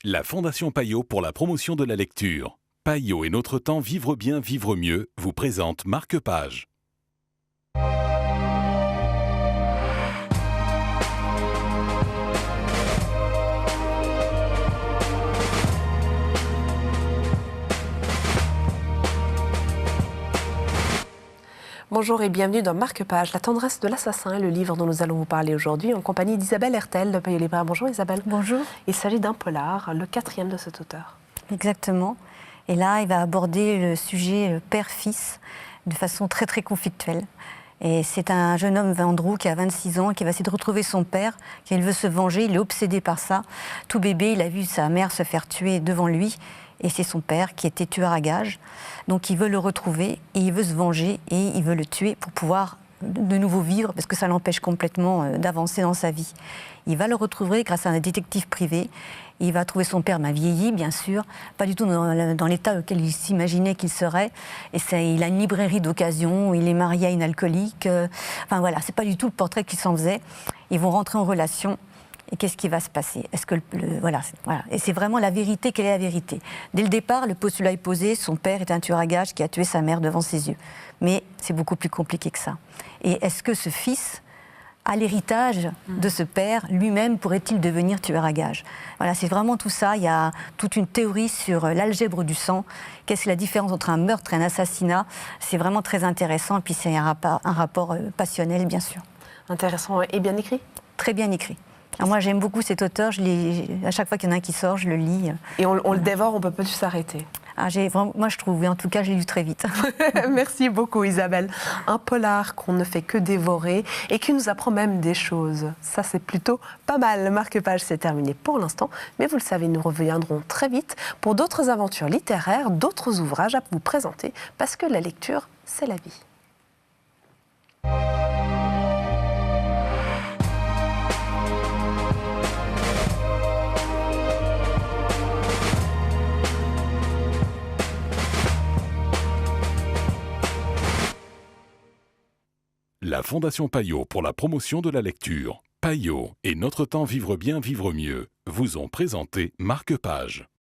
La Fondation Payot pour la promotion de la lecture. Payot et Notre Temps Vivre bien, vivre mieux vous présente Marque-Page. Bonjour et bienvenue dans Marque-Page, la tendresse de l'assassin, le livre dont nous allons vous parler aujourd'hui en compagnie d'Isabelle Hertel de Payot Libraire. Bonjour Isabelle. Bonjour. Il s'agit d'un polar, le 4e de cet auteur. Exactement. Et là, il va aborder le sujet père-fils de façon très très conflictuelle. Et c'est un jeune homme, Andrew, qui a 26 ans, qui va essayer de retrouver son père, qu'il veut se venger, il est obsédé par ça. Tout bébé, il a vu sa mère se faire tuer devant lui, et c'est son père qui était tueur à gages. Donc il veut le retrouver, et il veut se venger, et il veut le tuer pour pouvoir de nouveau vivre, parce que ça l'empêche complètement d'avancer dans sa vie. Il va le retrouver grâce à un détective privé. Il va trouver son père vieilli, bien sûr, pas du tout dans l'état auquel il s'imaginait qu'il serait. Et il a une librairie d'occasion, il est marié à une alcoolique. Enfin voilà, c'est pas du tout le portrait qu'il s'en faisait. Ils vont rentrer en relation. Et qu'est-ce qui va se passer? Est-ce que voilà. Et c'est vraiment la vérité. Quelle est la vérité? Dès le départ, le postulat est posé. Son père est un tueur à gages qui a tué sa mère devant ses yeux. Mais c'est beaucoup plus compliqué que ça. Et est-ce que ce fils a l'héritage de ce père? Lui-même pourrait-il devenir tueur à gages? Voilà, c'est vraiment tout ça. Il y a toute une théorie sur l'algèbre du sang. Qu'est-ce que la différence entre un meurtre et un assassinat? C'est vraiment très intéressant. Et puis c'est un rapport passionnel, bien sûr. Intéressant et bien écrit? Très bien écrit. Alors moi, j'aime beaucoup cet auteur. À chaque fois qu'il y en a un qui sort, je le lis. Et on le dévore, on ne peut pas plus s'arrêter. Moi, je trouve, en tout cas, je l'ai lu très vite. Merci beaucoup, Isabelle. Un polar qu'on ne fait que dévorer et qui nous apprend même des choses. Ça, c'est plutôt pas mal. Marque-Page, c'est terminé pour l'instant. Mais vous le savez, nous reviendrons très vite pour d'autres aventures littéraires, d'autres ouvrages à vous présenter, parce que la lecture, c'est la vie. La Fondation Payot pour la promotion de la lecture. Payot et Notre Temps Vivre bien, vivre mieux vous ont présenté Marque-Page.